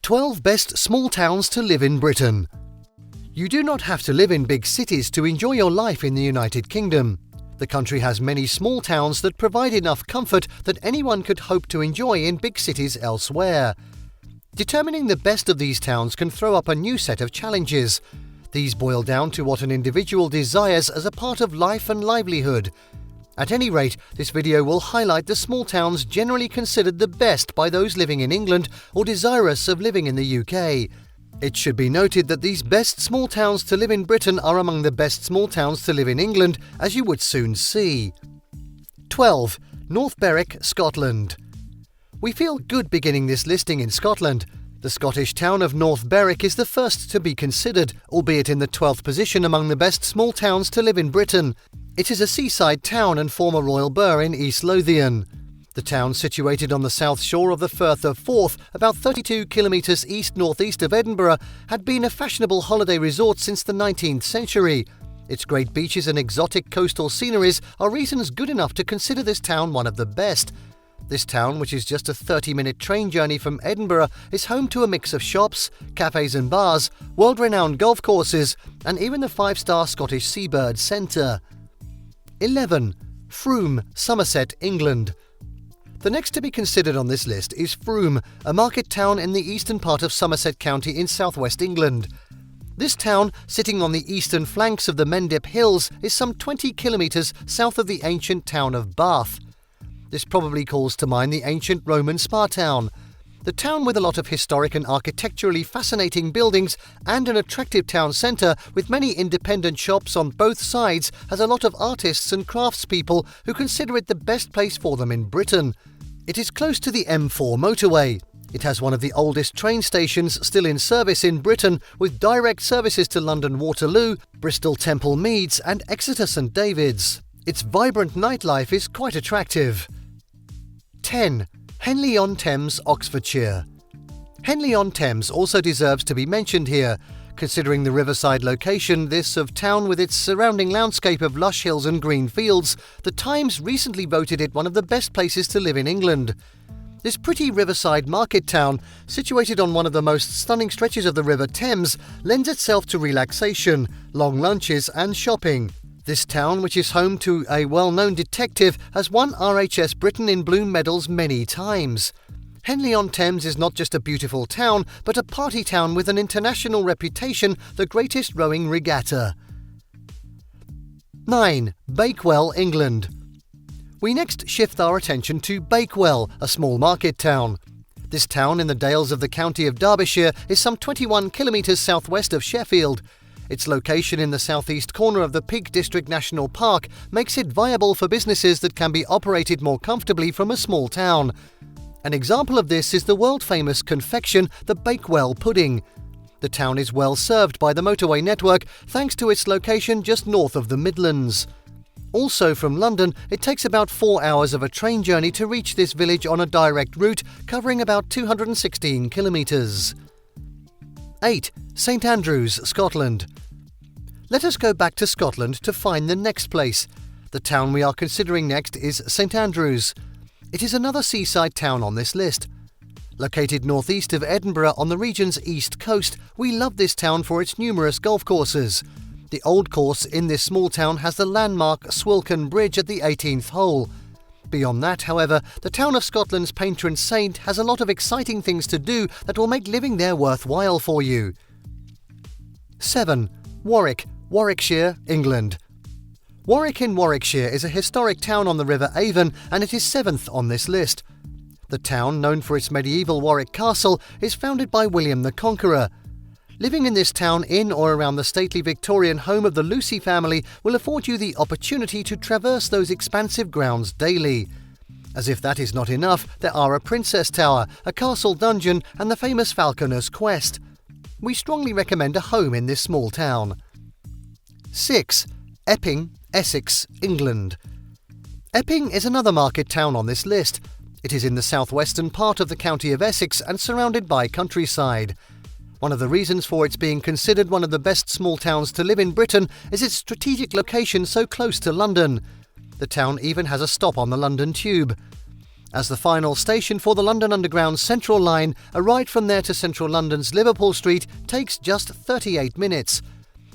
12 Best Small Towns to Live in Britain. You do not have to live in big cities to enjoy your life in the United Kingdom. The country has many small towns that provide enough comfort that anyone could hope to enjoy in big cities elsewhere. Determining the best of these towns can throw up a new set of challenges. These boil down to what an individual desires as a part of life and livelihood. At any rate, this video will highlight the small towns generally considered the best by those living in England or desirous of living in the UK. It should be noted that these best small towns to live in Britain are among the best small towns to live in England, as you would soon see. 12. North Berwick, Scotland. We feel good beginning this listing in Scotland. The Scottish town of North Berwick is the first to be considered, albeit in the 12th position among the best small towns to live in Britain. It is a seaside town and former royal burgh in East Lothian. The town, situated on the south shore of the Firth of Forth, about 32 kilometres east-northeast of Edinburgh, had been a fashionable holiday resort since the 19th century. Its great beaches and exotic coastal sceneries are reasons good enough to consider this town one of the best. This town, which is just a 30-minute train journey from Edinburgh, is home to a mix of shops, cafes and bars, world-renowned golf courses, and even the 5-star Scottish Seabird Center. 11. Frome, Somerset, England. The next to be considered on this list is Frome, a market town in the eastern part of Somerset County in southwest England. This town, sitting on the eastern flanks of the Mendip Hills, is some 20 kilometres south of the ancient town of Bath. This probably calls to mind the ancient Roman spa town. The town, with a lot of historic and architecturally fascinating buildings and an attractive town centre with many independent shops on both sides, has a lot of artists and craftspeople who consider it the best place for them in Britain. It is close to the M4 motorway. It has one of the oldest train stations still in service in Britain, with direct services to London Waterloo, Bristol Temple Meads and Exeter St David's. Its vibrant nightlife is quite attractive. 10. Henley-on-Thames, Oxfordshire. Henley-on-Thames also deserves to be mentioned here. Considering the riverside location, this of town with its surrounding landscape of lush hills and green fields, the Times recently voted it one of the best places to live in England. This pretty riverside market town, situated on one of the most stunning stretches of the River Thames, lends itself to relaxation, long lunches and shopping. This town, which is home to a well-known detective, has won RHS Britain in Bloom medals many times. Henley-on-Thames is not just a beautiful town, but a party town with an international reputation, the greatest rowing regatta. 9. Bakewell, England. We next shift our attention to Bakewell, a small market town. This town in the Dales of the county of Derbyshire is some 21 kilometres southwest of Sheffield. Its location in the southeast corner of the Peak District National Park makes it viable for businesses that can be operated more comfortably from a small town. An example of this is the world-famous confection, the Bakewell pudding. The town is well served by the motorway network thanks to its location just north of the Midlands. Also from London, it takes about 4 hours of a train journey to reach this village on a direct route covering about 216 kilometres. 8. St Andrews, Scotland. Let us go back to Scotland to find the next place. The town we are considering next is St Andrews. It is another seaside town on this list. Located northeast of Edinburgh on the region's east coast, we love this town for its numerous golf courses. The old course in this small town has the landmark Swilcan Bridge at the 18th hole. Beyond that, however, the town of Scotland's patron saint has a lot of exciting things to do that will make living there worthwhile for you. 7. Warwick, Warwickshire, England. Warwick in Warwickshire is a historic town on the River Avon, and it is 7th on this list. The town, known for its medieval Warwick Castle, is founded by William the Conqueror. Living in this town in or around the stately Victorian home of the Lucy family will afford you the opportunity to traverse those expansive grounds daily. As if that is not enough, there are a Princess Tower, a castle dungeon and the famous Falconer's Quest. We strongly recommend a home in this small town. 6. Epping, Essex, England. Epping is another market town on this list. It is in the southwestern part of the county of Essex and surrounded by countryside. One of the reasons for its being considered one of the best small towns to live in Britain is its strategic location so close to London. The town even has a stop on the London Tube. As the final station for the London Underground Central Line, a ride from there to central London's Liverpool Street takes just 38 minutes.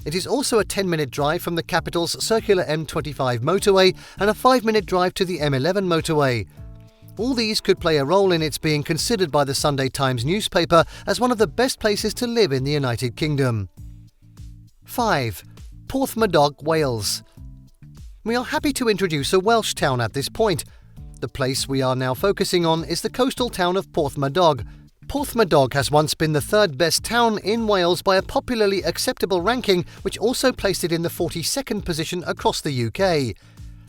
It is also a 10-minute drive from the capital's circular M25 motorway and a 5-minute drive to the M11 motorway. All these could play a role in its being considered by the Sunday Times newspaper as one of the best places to live in the United Kingdom. 5. Porthmadog, Wales. We are happy to introduce a Welsh town at this point. The place we are now focusing on is the coastal town of Porthmadog. Porthmadog has once been the third best town in Wales by a popularly acceptable ranking, which also placed it in the 42nd position across the UK.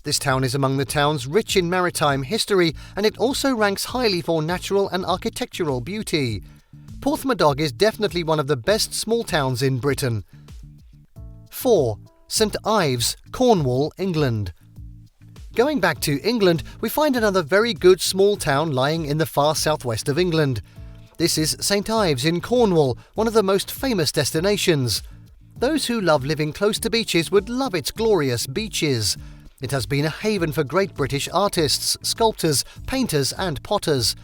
This town is among the towns rich in maritime history, and it also ranks highly for natural and architectural beauty. Porthmadog is definitely one of the best small towns in Britain. 4. St Ives, Cornwall, England. Going back to England, we find another very good small town lying in the far southwest of England. This is St Ives in Cornwall, one of the most famous destinations. Those who love living close to beaches would love its glorious beaches. It has been a haven for great British artists, sculptors, painters and potters.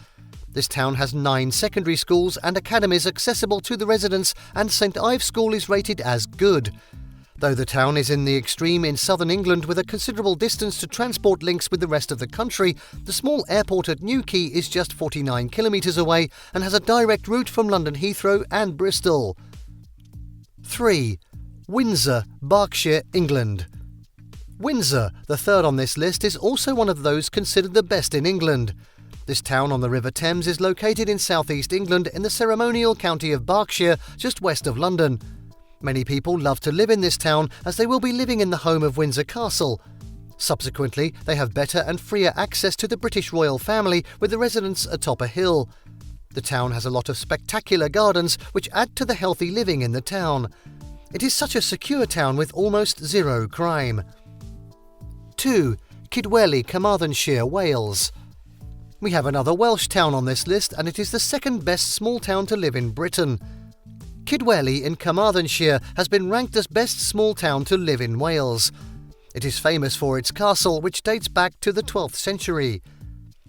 This town has 9 secondary schools and academies accessible to the residents, and St Ives School is rated as good. Though the town is in the extreme in southern England with a considerable distance to transport links with the rest of the country, the small airport at Newquay is just 49 kilometres away and has a direct route from London Heathrow and Bristol. 3. Windsor, Berkshire, England. Windsor, the third on this list, is also one of those considered the best in England. This town on the River Thames is located in southeast England in the ceremonial county of Berkshire, just west of London. Many people love to live in this town as they will be living in the home of Windsor Castle. Subsequently, they have better and freer access to the British royal family with the residence atop a hill. The town has a lot of spectacular gardens which add to the healthy living in the town. It is such a secure town with almost zero crime. 2. Kidwelly, Carmarthenshire, Wales. We have another Welsh town on this list, and it is the second best small town to live in Britain. Kidwelly in Carmarthenshire has been ranked as best small town to live in Wales. It is famous for its castle, which dates back to the 12th century.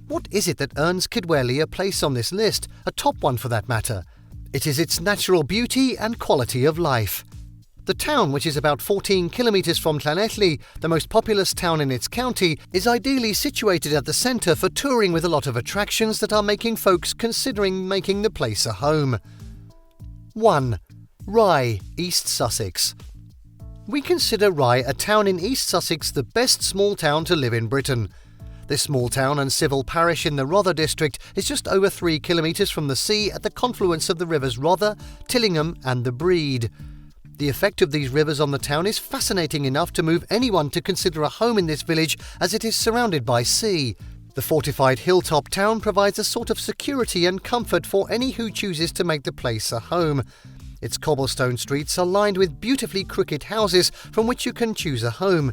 What is it that earns Kidwelly a place on this list, a top one for that matter? It is its natural beauty and quality of life. The town, which is about 14 kilometres from Llanelli, the most populous town in its county, is ideally situated at the centre for touring with a lot of attractions that are making folks considering making the place a home. 1. Rye, East Sussex. We consider Rye, a town in East Sussex, the best small town to live in Britain. This small town and civil parish in the Rother district is just over 3 kilometres from the sea at the confluence of the rivers Rother, Tillingham and the Brede. The effect of these rivers on the town is fascinating enough to move anyone to consider a home in this village, as it is surrounded by sea. The fortified hilltop town provides a sort of security and comfort for any who chooses to make the place a home. Its cobblestone streets are lined with beautifully crooked houses from which you can choose a home.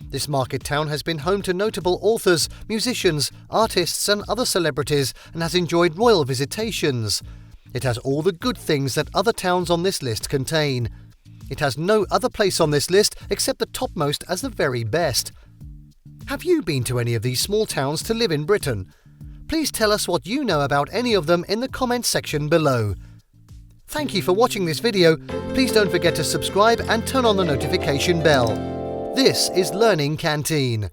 This market town has been home to notable authors, musicians, artists and other celebrities, and has enjoyed royal visitations. It has all the good things that other towns on this list contain. It has no other place on this list except the topmost as the very best. Have you been to any of these small towns to live in Britain? Please tell us what you know about any of them in the comments section below. Thank you for watching this video. Please don't forget to subscribe and turn on the notification bell. This is Learning Canteen.